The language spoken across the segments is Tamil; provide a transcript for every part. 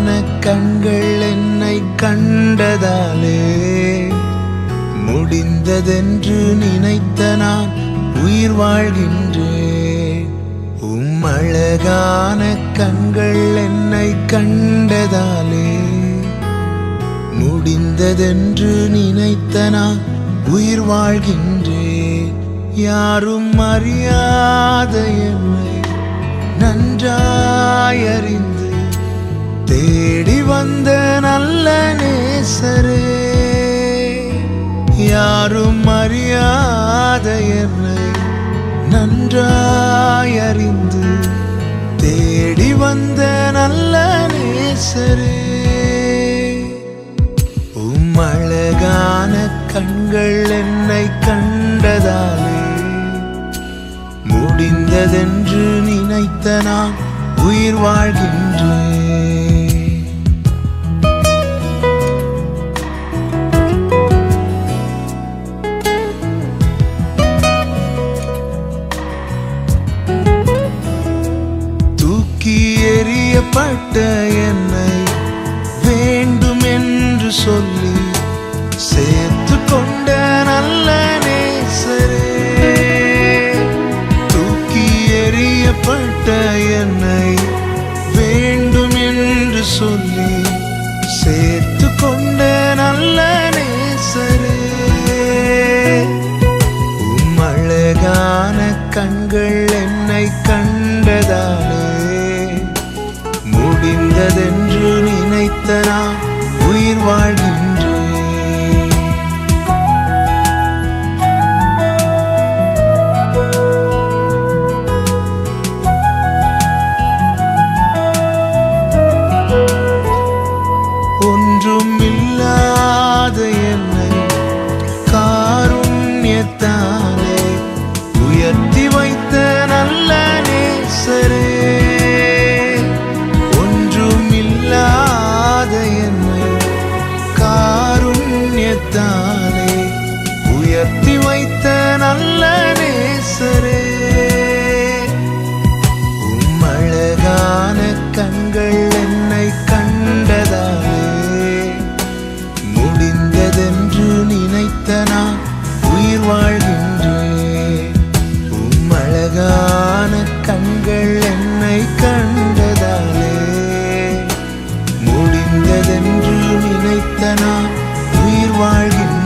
அழகான கண்கள் என்னை கண்டதாலே முடிந்ததென்று நினைத்த நான் உயிர் வாழ்கின்றேன். அழகான கண்கள் என்னை கண்டதாலே முடிந்ததென்று நினைத்த நான் உயிர் வாழ்கின்றேன். யாரும் அறியாத என்னை நன்றாய் அறிந்து தேடி வந்த நல்ல நேசரே, யாரும் அறியாத என்னை நன்றாய் அறிந்து தேடி வந்த நல்ல நேசரே. அழகான கண்கள் என்னை கண்டதாலே முடிந்ததென்று நினைத்த நான் உயிர் வாழ்கின்றேன். தூக்கி எறியப்பட்ட என்னை வேண்டும் என்று சொல்லி சேர்த்து கொண்ட நல்ல நேசரே, தூக்கி எறியப்பட்ட என்னை வேண்டும் என்று சொல்லி சேர்த்து கொண்ட நல்ல நேசரே. அழகான கண்கள் என்னை கண்டதாலே முடிந்ததென்று நினைத்த நான் உயிர் வாழ்கின்றேன். ஒன்றும் இல்லாத என்னை காருண்யத்தாலே உயர்த்தி வைத்த நல்ல நேசரே, ஒன்றும் இல்லாத என்னை காருண்யத்தாலே உயர்த்தி வைத்த நல்ல நேசரே. அழகான கண்கள் என்னை கண்டதாலே முடிந்ததென்று நினைத்த நான் உயிர் வாழ்கின்றேன். அழகான கண்கள் என்னை கண்டதாலே முடிந்ததென்று நினைத்த நான் உயிர் வாழ்கின்றேன்.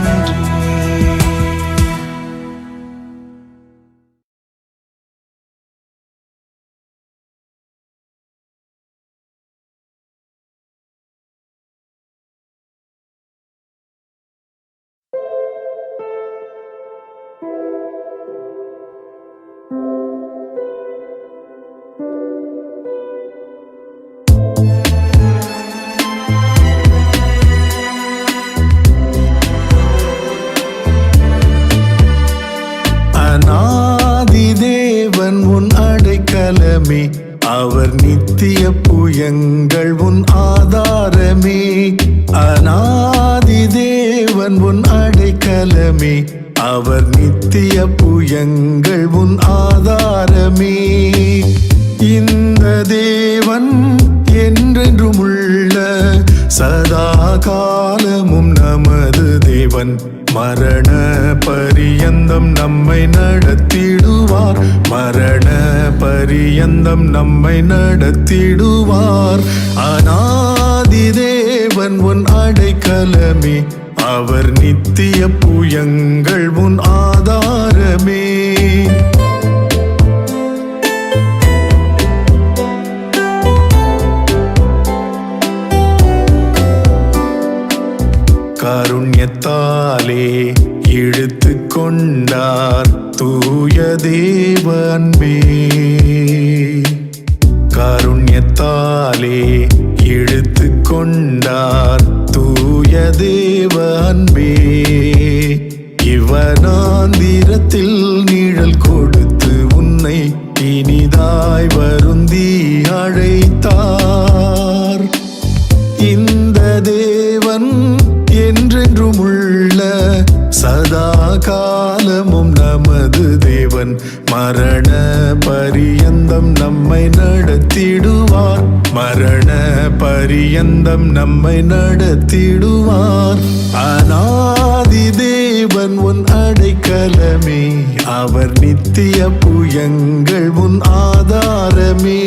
அநாதிதேவன் உன் அடைக்கலமே, அவர் நித்திய புயங்கள் உன் ஆதாரமே. அநாதிதேவன் உன் அடைக்கலமே, அவர் நித்திய புயங்கள் உன் ஆதாரமே. இந்த தேவன் என்றென்றும் உள்ள சதா காலமும் நமது தேவன். மரண பரியந்தம் நம்மை நடத்திடுவார், மரண பரியந்தம் நம்மை நடத்திடுவார். அநாதிதேவன் உன் அடைக்கலமே, அவர் நித்திய புயங்கள் உன் ஆதாரமே. காருண்யத்தாலே இழுத்து கொண்டார் தூய தேவ அன்பே, காருண்யத்தாலே இழுத்து கொண்டார் தூய தேவ அன்பே. இவனாந்திரத்தில் நிழல் கொடுத்து உன்னை இனிதாய் வருந்தி அழைத்தார். இந்த தேவன் என்றென்றும் உள்ள சதா காலமும் நமது தேவன் மரண பரியந்தம் நம்மை நடத்திடுவார். மரண பரியந்தம் நம்மை நடத்திடுவார். அநாதி தேவன் உன் அடைக்கலமே, அவர் நித்திய புயங்கள் உன் ஆதாரமே.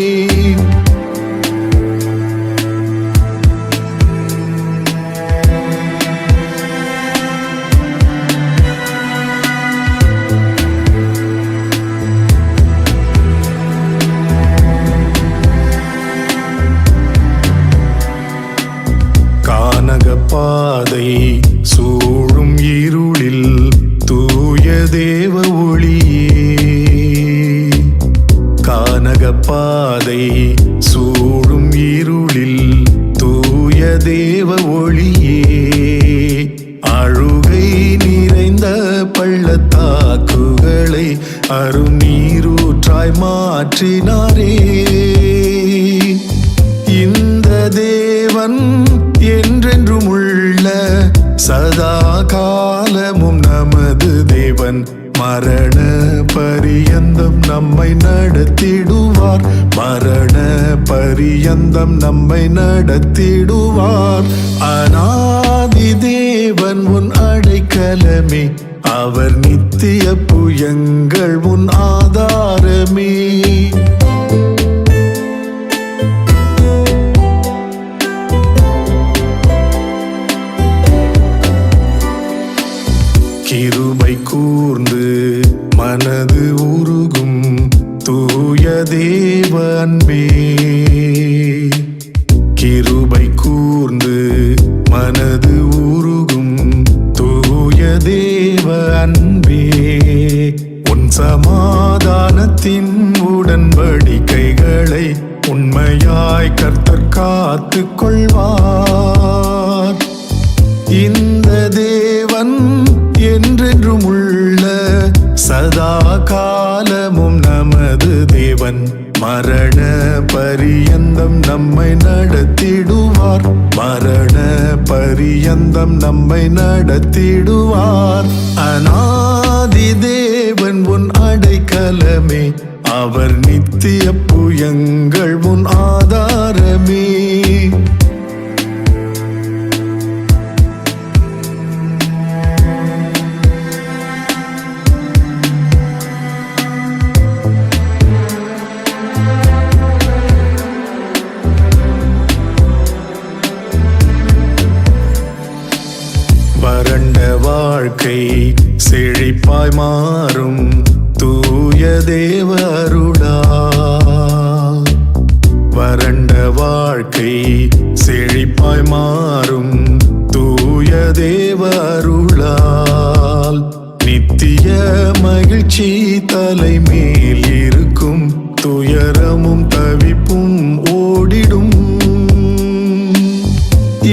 பாதை சூழும் இருளில் தூய தேவ ஒளியே. கானக பாதை சூழும் இருளில் தூய தேவ ஒளியே. அழுகை நிறைந்த பள்ளத்தாக்குகளை அருநீரூற்றாய் மாற்றினாரே. இந்த தேவன் என்றென்றும் உள்ள சதா காலமும் நமது தேவன் மரண பரியந்தம் நம்மை நடத்திடுவார். மரண பரியந்தம் நம்மை நடத்திடுவார். அநாதி தேவன் உன் அடைக்கலமே, அவர் நித்திய புயங்கள் உன் ஆதாரமே. கிருபை கூர்ந்து மனது உருகும் தூய தேவ அன்பே. கிருபை கூர்ந்து மனது உருகும் தூய தேவ அன்பே. உன் சமாதானத்தின் உடன்படிக்கைகளை உண்மையாய் கர்த்தர் காத்து கொள்வார். இந்த தேவன் என்றென்றும் உள்ள சதா காலமும் நமது தேவன் மரண பரியந்தம் நம்மை நடத்திடுவார். மரண பரியந்தம் நம்மை நடத்திடுவார். அநாதி தேவன் உன் அடைக்கலமே, அவர் நித்திய புயங்கள் உன் ஆதாரமே. வறண்ட வாழ்க்கை செழிப்பாய் மாறும் தூய தேவ அருளால். வறண்ட வாழ்க்கை செழிப்பாய் மாறும் தூய தேவ அருளால். நித்திய மகிழ்ச்சி தலைமேல் இருக்கும், துயரமும் தவிப்பும் ஓடிடும்.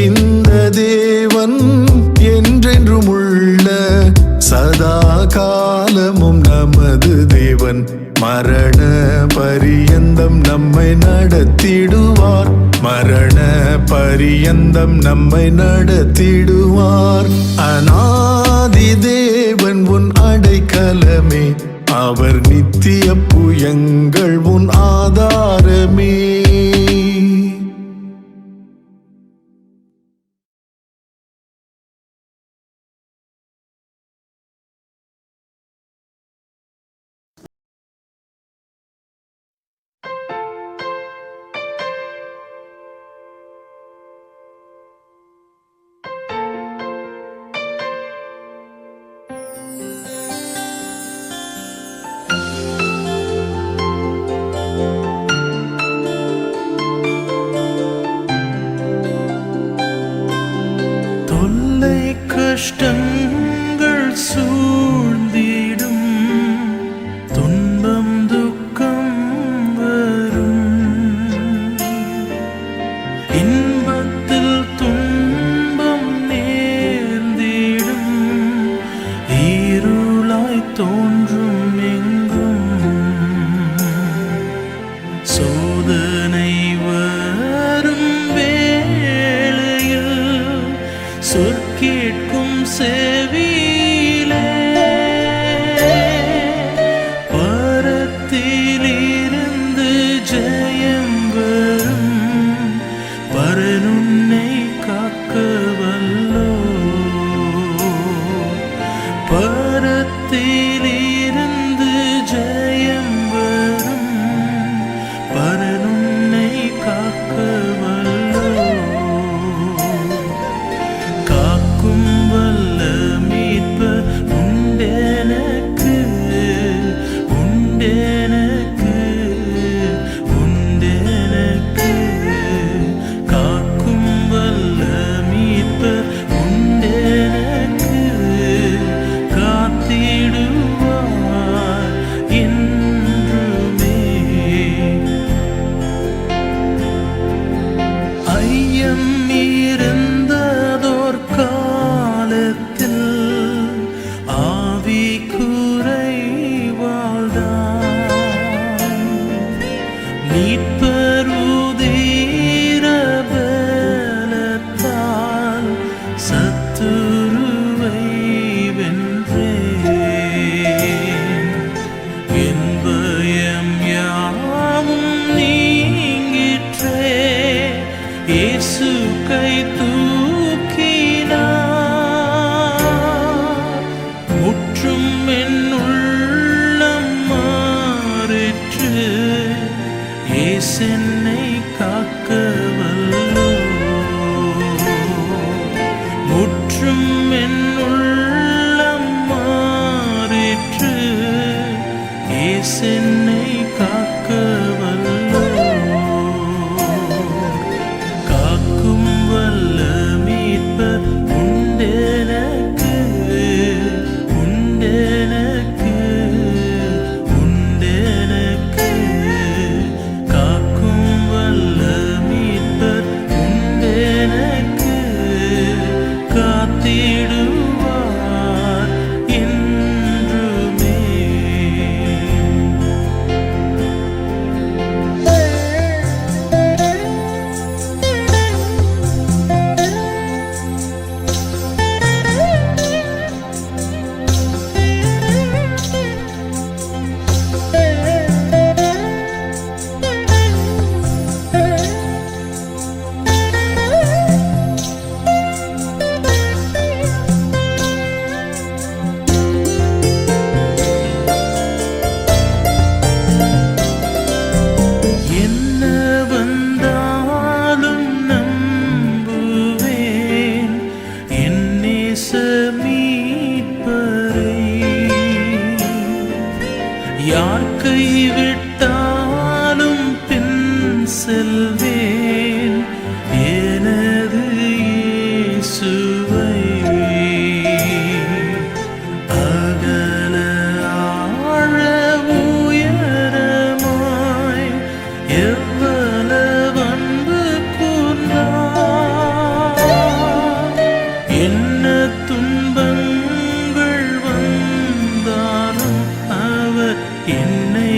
இந்த தேவன் என்றென்றும் உள்ள சதா காலமும் நமது தேவன் மரண பரியந்தம் நம்மை நடத்திடுவார். மரண பரியந்தம் நம்மை நடத்திடுவார். அநாதி தேவன் உன் அடைக்கலமே, அவர் நித்திய புயங்கள் உன் ஆதாரமே. கஷ்டங்கள் சூழ்ந்திடும், துன்பம் துக்கம் வரும். இன்பத்தில் துன்பம் நேர்ந்திடும், இருளாய் தோன்றும் எங்கும். சோதனை வரும் வேளையில் சொற்கேட்கும் செவி கைவிட்டாலும் பின் செல்வேன் எனது இயேசுவை. அகல ஆழ உயரமாய் எவ்வளவு அன்பு கூர்ந்தார். என்ன துன்பங்கள் வந்தாலும் அவர் என்னை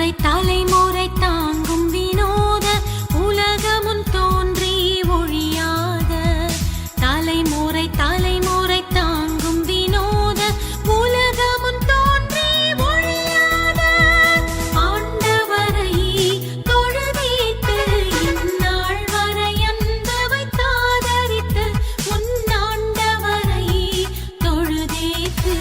தலைமுறை தாங்கும் வினோத உலகமுன் தோன்றி ஒழியாத தலைமுறை தாங்கும் வினோத உலகமுன் தோன்றி ஒழியாத ஆண்டவரை தொழுதேத்து இந்நாள் வரை அன்பு வைத்தாதரித்து உன்னாண்டவரை தொழுதேத்து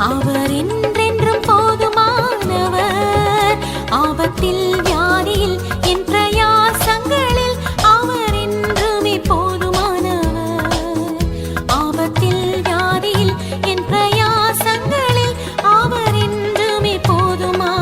அவர் என்றென்றும் போதுமானவர். ஆபத்தில் வியாதியில் என் பிரயாசங்களில் அவர் என்றுமே போதுமானவர். ஆபத்தில் வியாதியில் என் பிரயாசங்களில் அவர் என்றுமே போதுமானவர்.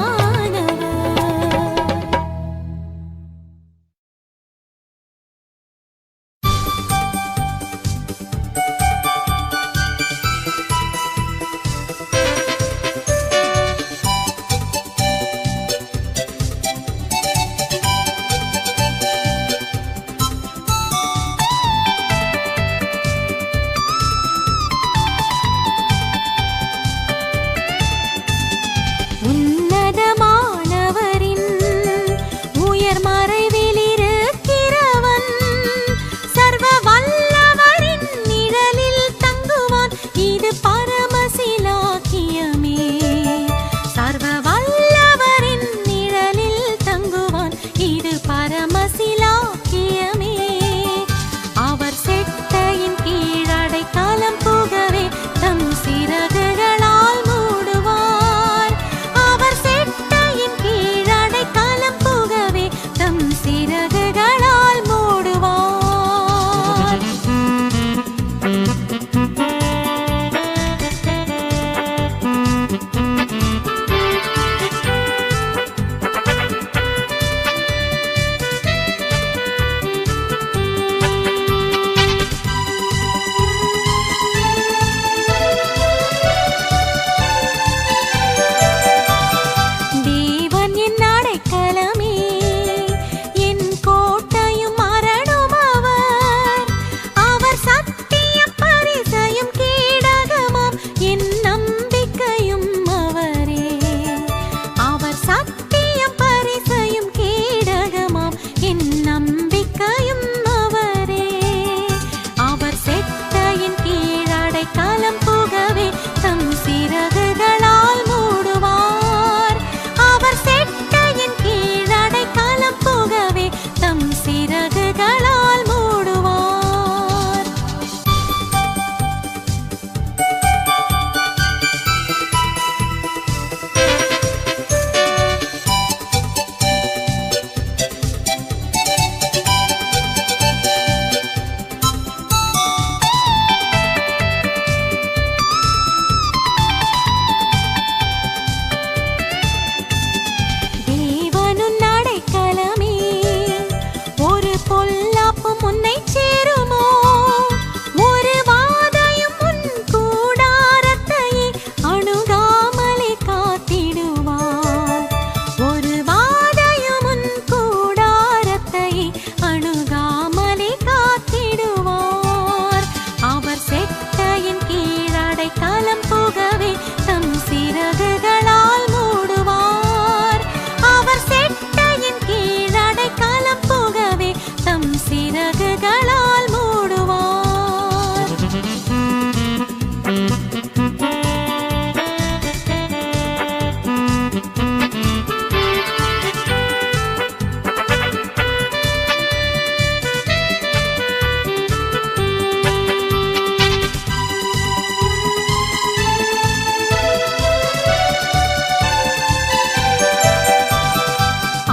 உன்னதமானவரின் உயர் மறைவில் இருக்கிறவன் சர்வ வல்லவரின் நிழலில் தங்குவான். இது பரமசிலாக்கியமே. சர்வ வல்லவரின் நிழலில் தங்குவான். இது பரமசிலாக்கியமே. அவர் செட்டையின் கீழடை காலம் புகவே தம் சிறகுகளால் மூடுவார். அவர் செட்டையின் கீழடை காலம் புகவே தம் சிறகுகளால் மூடுவார். தேவன் என் அடைக்கலமே, என் கோட்டையும் அரணும் அவர். அவர் சத்தியம் பரிசையும் கேடகமாம், என் நம்பிக்கையும் அவரே. அவர் சத்தியம் பரிசையும் கேடகமாம், என் நம்பிக்கையும் அவரே. அவர் செட்டையின் கீழடை காலம் புகவே தம் சிறகுகளால் மூடுவார். அவர் செட்டையின் கீழடை காலம் புகவே தம் சிறகுகளால் மூடுவார். தேவனுன் அடைக்கலமே, ஒரு பொல்லாப்பும் உன்னைச் சேருமோ? ஒரு வாதையும் உன் கூடாரத்தையே அணுகாமலே காத்திடுவார். ஒரு வாதையும் உன் கூடாரத்தையே அணுகாமலே காத்திடுவார். அவர் செட்டையின் கீழடை காலம் புகவே தம் சிறகுகளால் மூடுவார். அவர் செட்டையின் கீழடை காலம் புகவே தம் சிறகுகளால் மூடுவார்.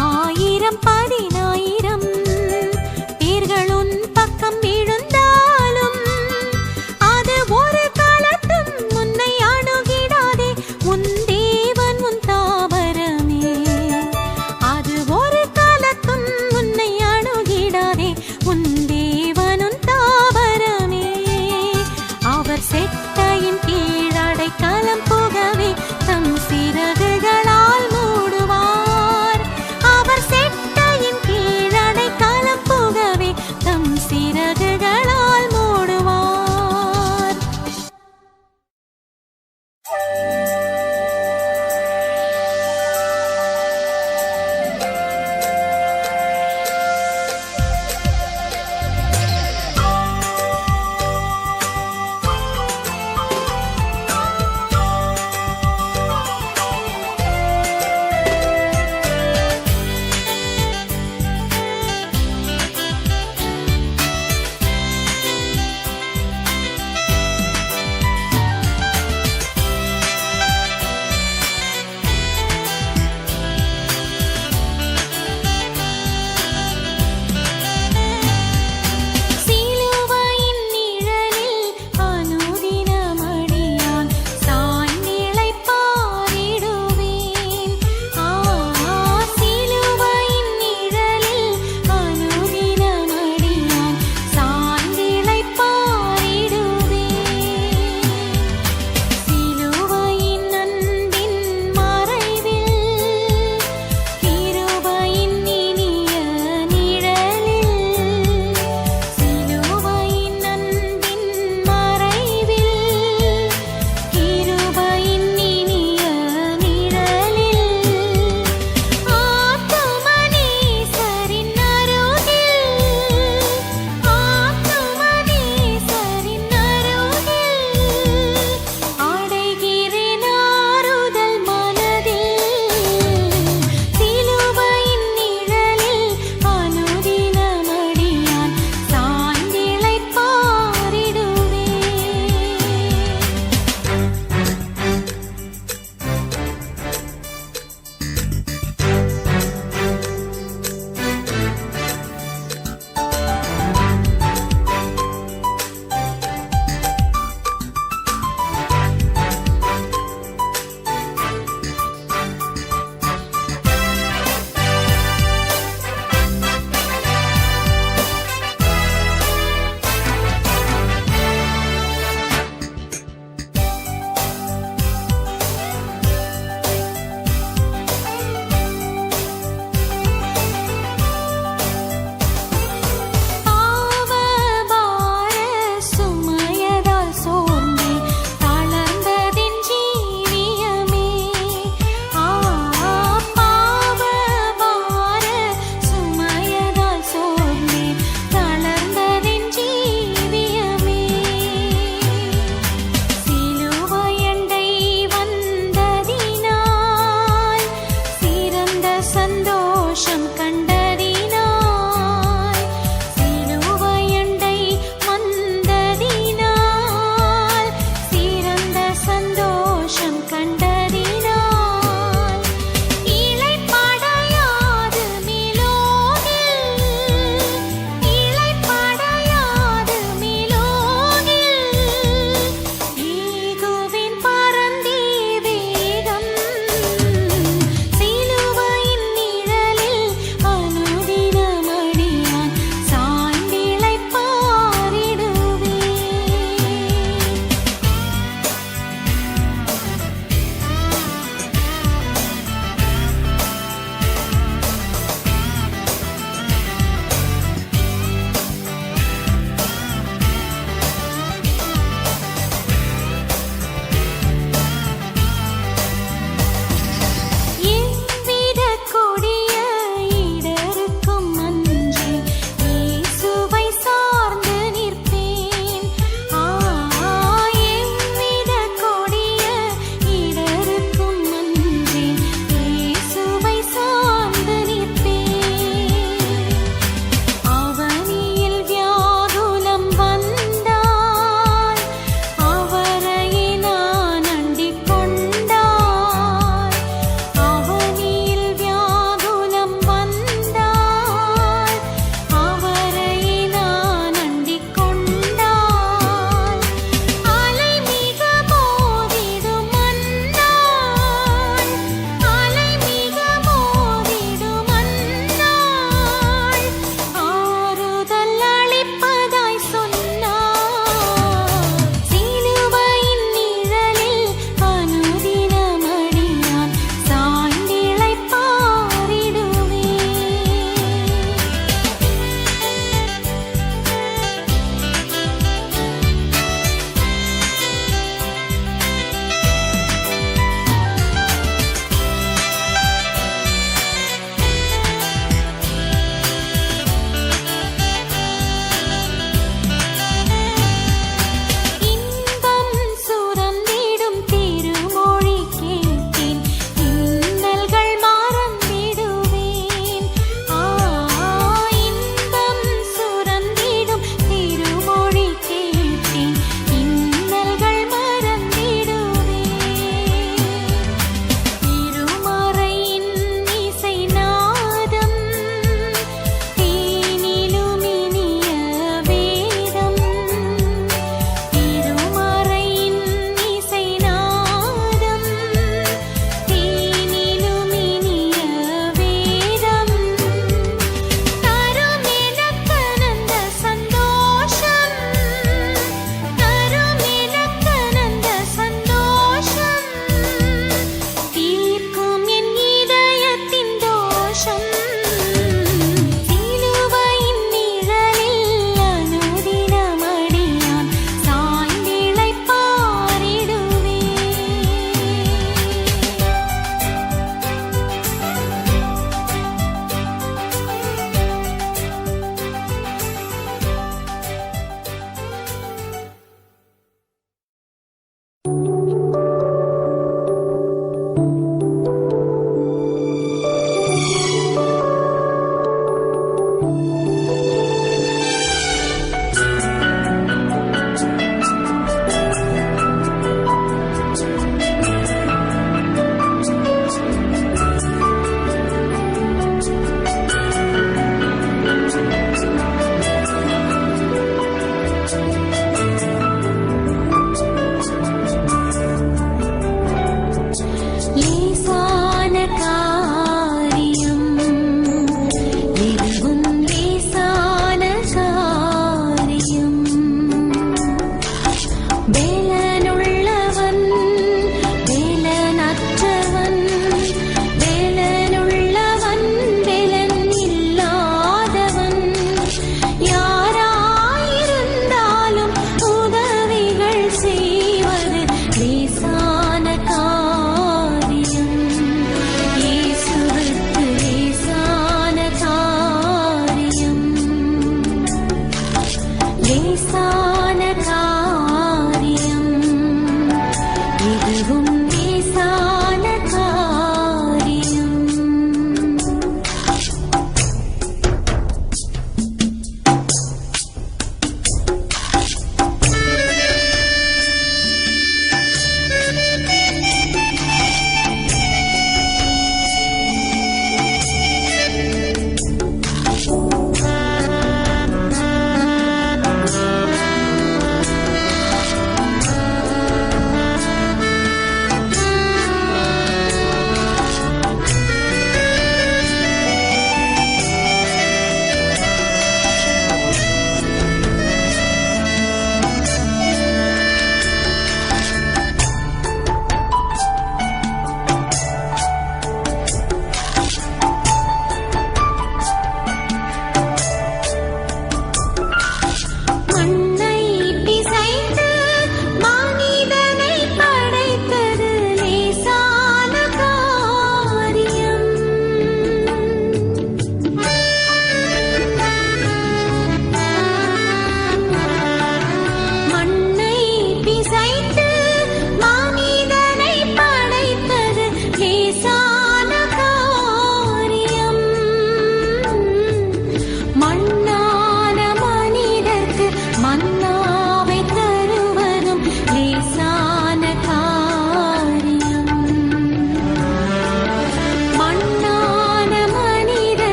ஆயிரம் பதினாயிரம் பேர்கள் உன் பக்கம் விழுந்தாலும் அது ஒரு காலத்தும் உன்னை அணுகிடாதே. உன் தேவன் உன் தாவரமே. அது ஒரு காலத்தும் உன்னை அணுகிடாதே. உன் தேவன் உன் தாவரமே. அவர் செட்டையின் கீழடை காலம் புகவே தம் சிறகுகளால் மூடுவார். அவர் செட்டையின் கீழடை காலம் புகவே தம் சிறகுகளால் மூடுவார்.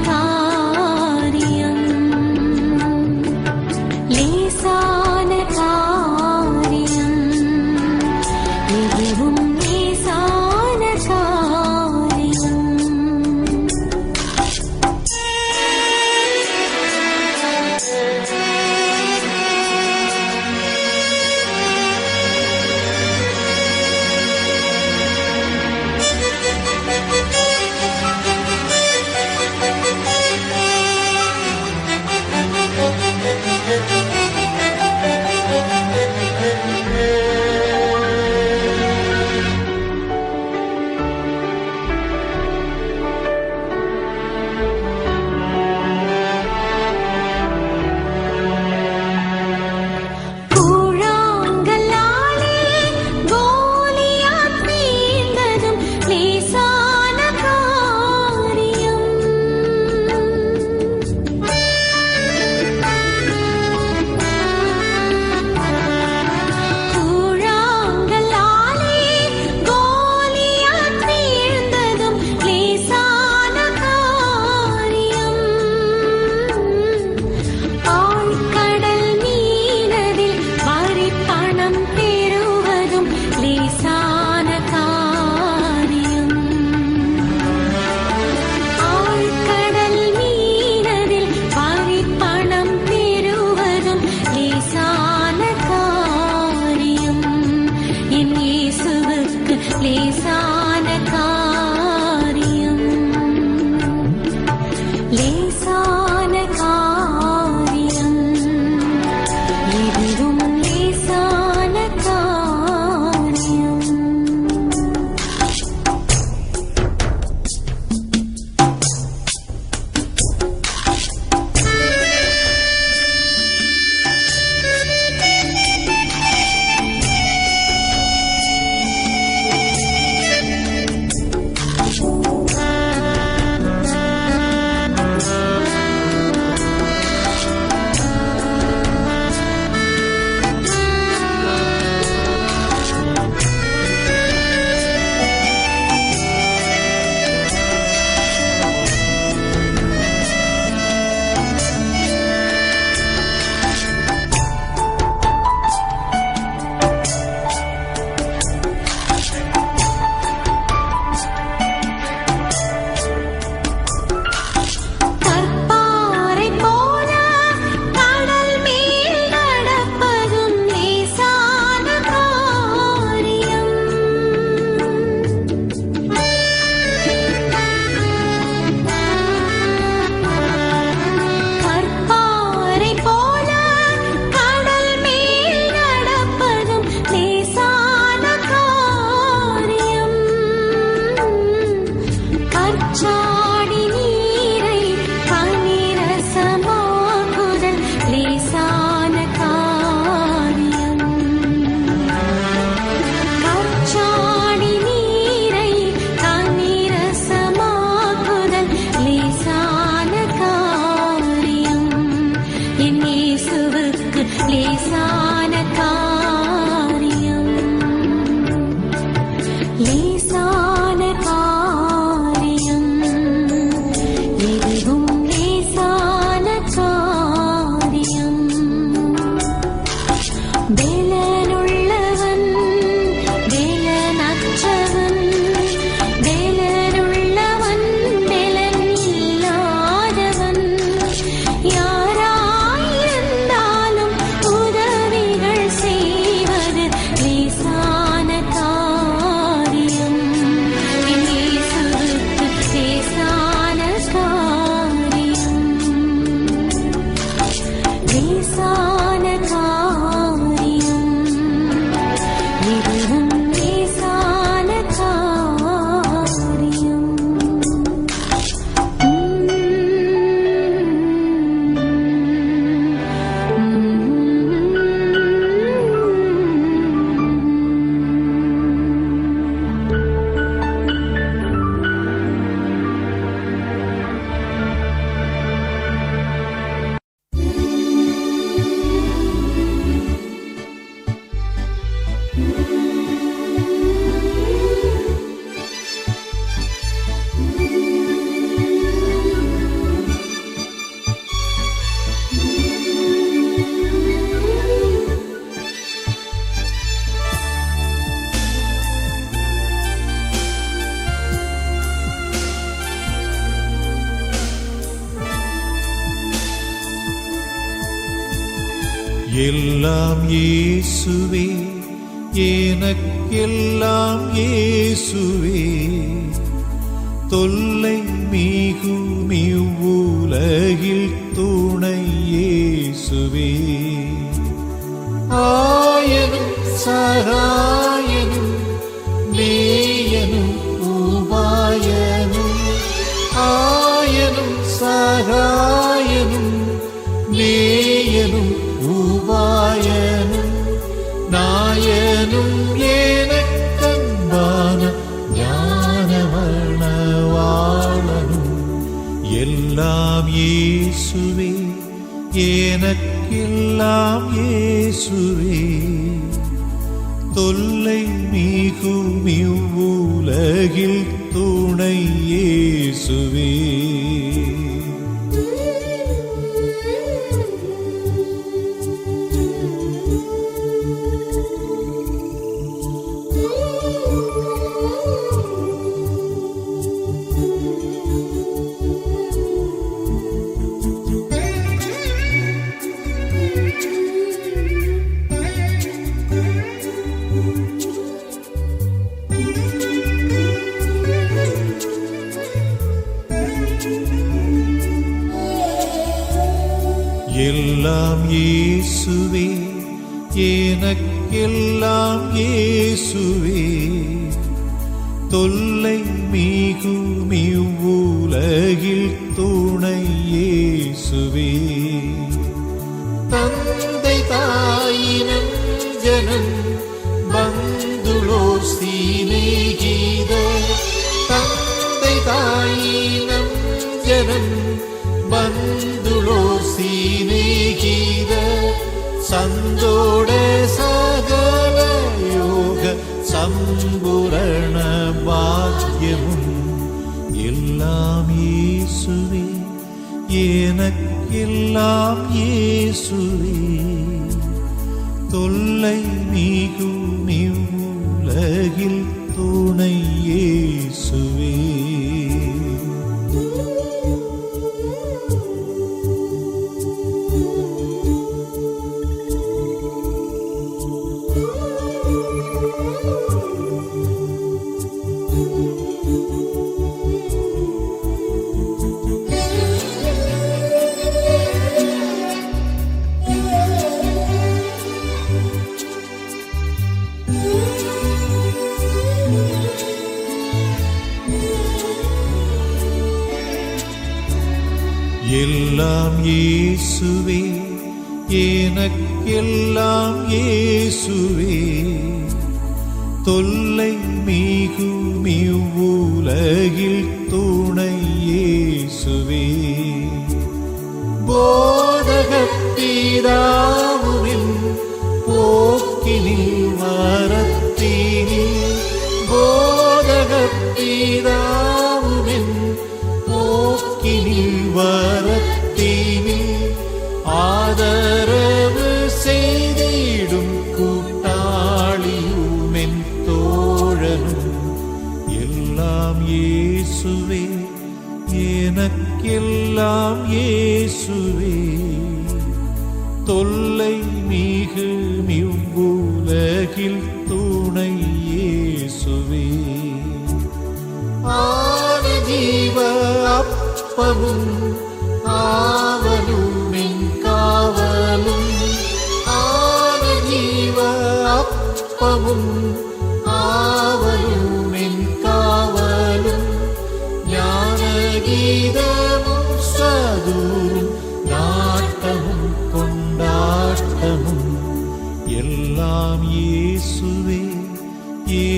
காரியம் லேசான காரியம் எதுவும் லேசான காரியம் லேசான காரியம் லேசான காரியம் எதுவும் லேசான காரியம் எல்லாம் இயேசுவே, எனக்கெல்லாம் இயேசுவே, தொல்லை மிகும் இவ்வுலகில் துணை இயேசுவே. ஆயனும் சகாயனும் நேயனும் உபாயனும், ஆயனும் சகாயனும் நேயனும் உபாயனும், நாயனும் எனக்கன்பான ஞானவளவாளனும். எல்லாம் இயேசுவே, எனக்கெல்லாம் இயேசுவே, தொல்லை மிகும் இவ்வுலகில் துணை இயேசுவே. எல்லாம் இயேசுவே, எனக்கெல்லாம் இயேசுவே, தொல்லை மிகும் இவ்வுலகில் துணை இயேசுவே. தந்தை தாயினம் ஜனம் பந்துளோர் சிநேகித, தந்தை தாயினம் ஜனம் பந்துளோர் சிநேகித, சந்தோட சகல யோக சம்பூரண பாக்கியமும். எல்லாம் இயேசுவே, எனக்கெல்லாம் இயேசுவே, தொல்லை மிகும் இவ்வுலகில் துணை இயேசுவே. எல்லாம் இயேசுவே, எனக்கெல்லாம் இயேசுவே, தொல்லை மிகும் இவ்வுலகில் துணை இயேசுவே. போதகப் பிதாவுவின் போக்கினில் வரத்தினில், போதகப் பிதாவுவின் போக்கினில் வரத்தினில், ஆதரவு செய்திடும் கூட்டாளியும் என் தோழனும். எல்லாம் இயேசுவே, எனக்கெல்லாம் இயேசுவே, தொல்லை மிகும் இவ்வுலகில் துணை இயேசுவே. ஆன ஜீவ அப்பமும் ஆவலும் என் காவலும், ஆன ஜீவ அப்பமும் ஆவலும் என் காவலும், ஞான கீதமும் சதுரும் நாட்டமும் கொண்டாட்டமும். எல்லாம் இயேசுவே,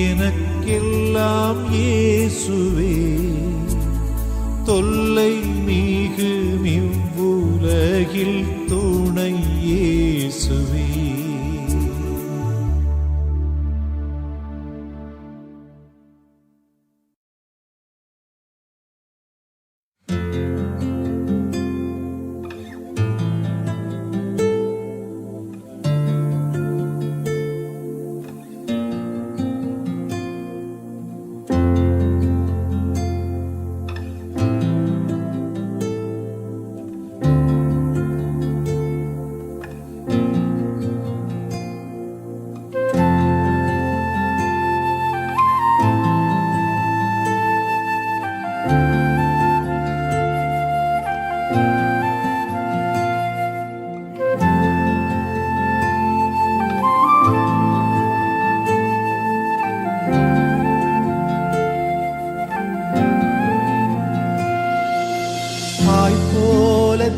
எனக்கெல்லாம் இயேசுவே, தொல்லை மிகும் இவ்வுலகில் துணை இயேசுவே.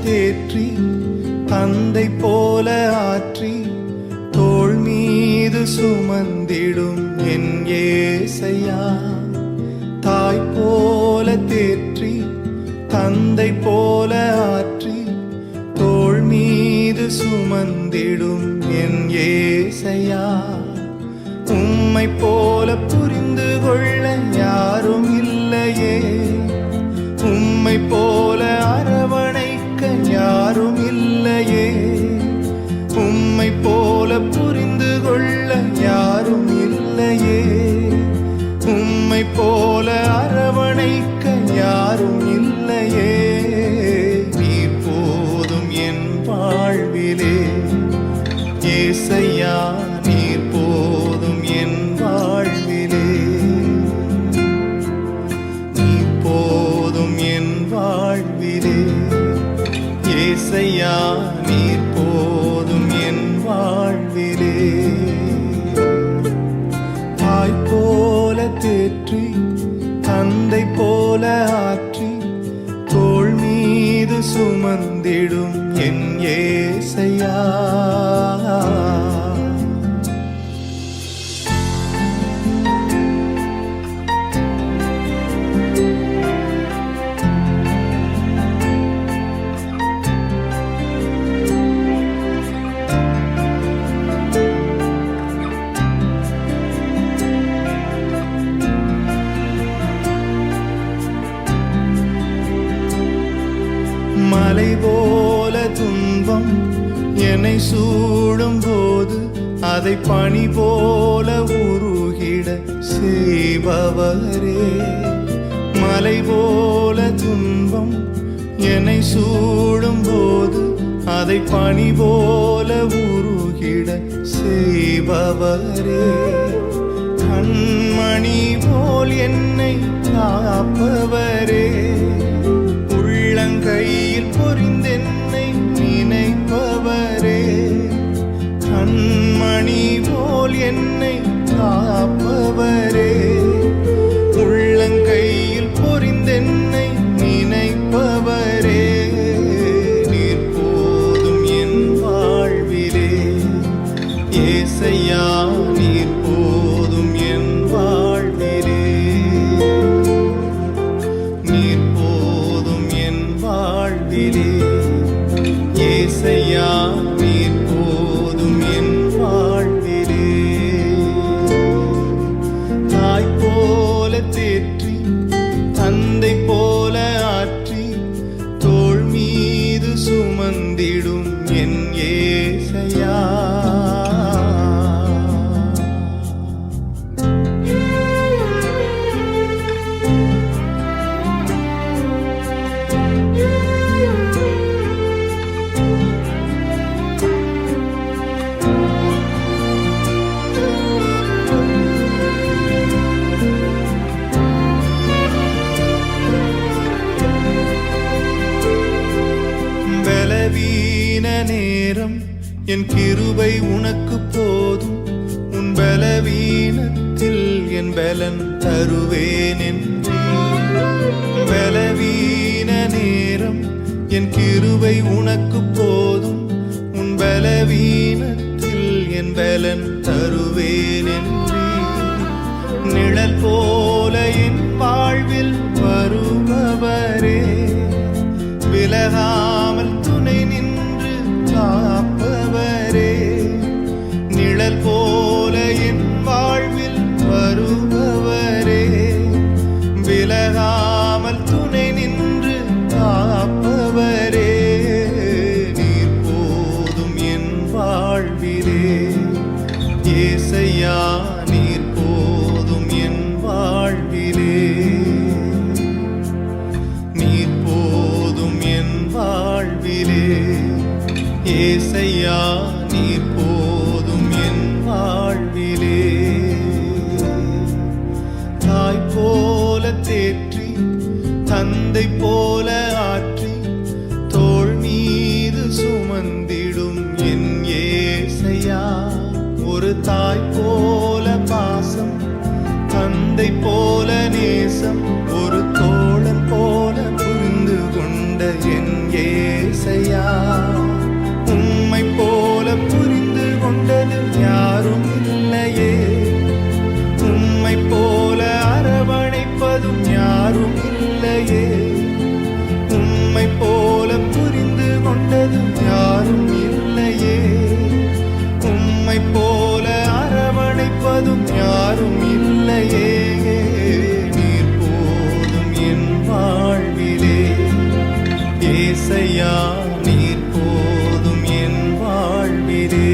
தேற்றி தந்தை போல ஆற்றி தோள் மீது சுமந்திடும் என் ஏசையா. தாய் போல தேற்றி தந்தை போல ஆற்றி தோள் மீது சுமந்திடும் என் ஏசையா. உம்மை போல புரிந்து கொள்ள யாரும் இல்லையே, உம்மை போல அரவணைக்க யாரும் இல்லையே, உம்மை போல புரிந்து கொள்ள யாரும் இல்லையே, உம்மை போல அரவணைக்க யாரும் இல்லையே. நீர் போதும் என் வாழ்விலே ஏசையா, நீர் போதும் என் வாழ்விலே, நீர் போதும் என் வாழ்விலே ஏசையா, நீர் போதும் என் வாழ்விலே. தாய் போல தேற்றி தந்தை போல ஆற்றி தோள் மீது சுமந்திடும் என் ஏசையா. மலை போல துன்பம் என்னை சூடும் போது அதை பனி போல உருகிட செய்பவரே. மலை போல துன்பம் என்னை சூடும் போது அதை பனி போல உருகிட செய்பவரே. கண்மணி போல் என்னை காப்பவரே, உள்ளங்கையில் பொறிந்தென்னை நினைப்பவரே. கண்மணி போல் என்னை காப்பவரே, உள்ளங்கையில் பொறிந்தென்னை நினைப்பவரே. நீர் போதும் என் வாழ்விலே ஏசையா, நீர் போதும் என் வாழ்விலே, நீர் போதும் என் வாழ்விலே ஏசையா, நீர் போதும் என் வாழ்விலே. தாய் போல தேற்றி தந்தை போல ஆற்றி தோள் மீது சுமந்திடும் என் ஏசையா. பலவீன நேரம் என் கிருபை உனக்கு போதும், உன் பலவீனத்தில் என் பலன் தருவேன் என்றே. பலவீன நேரம் என் கிருபை உனக்கு போதும், உன் பலவீனத்தில் என் பலன் தருவேன் என்றே. நிழல் போல என் வாழ்வில் வருபவரே, விலகாமல் துணை நின்று காப்பவரே. நிழல் போல என் வாழ்வில் வருபவரே, விலகாமல் துணை நின்று காப்பவரே. நீர் போதும் என் வாழ்விலே ஏசையா, நீர் போதும் என் வாழ்விலே, நீர் போதும் என் வாழ்விலே ஏசையா, நீர் போதும் என் வாழ்விலே. தாய் போல தேற்றி தந்தை போல ஆற்றி தோள் மீது சுமந்திடும் என் ஏசையா. ஒரு தாய் போல பாசம், தந்தை போல நேசம், ஒரு தோழன் போல புரிந்து கொண்ட என் ஏசையா. உம்மை போல புரிந்து கொண்டது யாரும் இல்லையே, உம்மை போல அரவணைப்பதும் யாரும் இல்லையே, உம்மை போல புரிந்து கொண்டதும் யாரும் இல்லையே, உம்மை போல அரவணைப்பதும் யாரும் இல்லையே. நீர் போதும் என் வாழ்விலே ஏசையா, நீர் போதும் என் வாழ்விலே.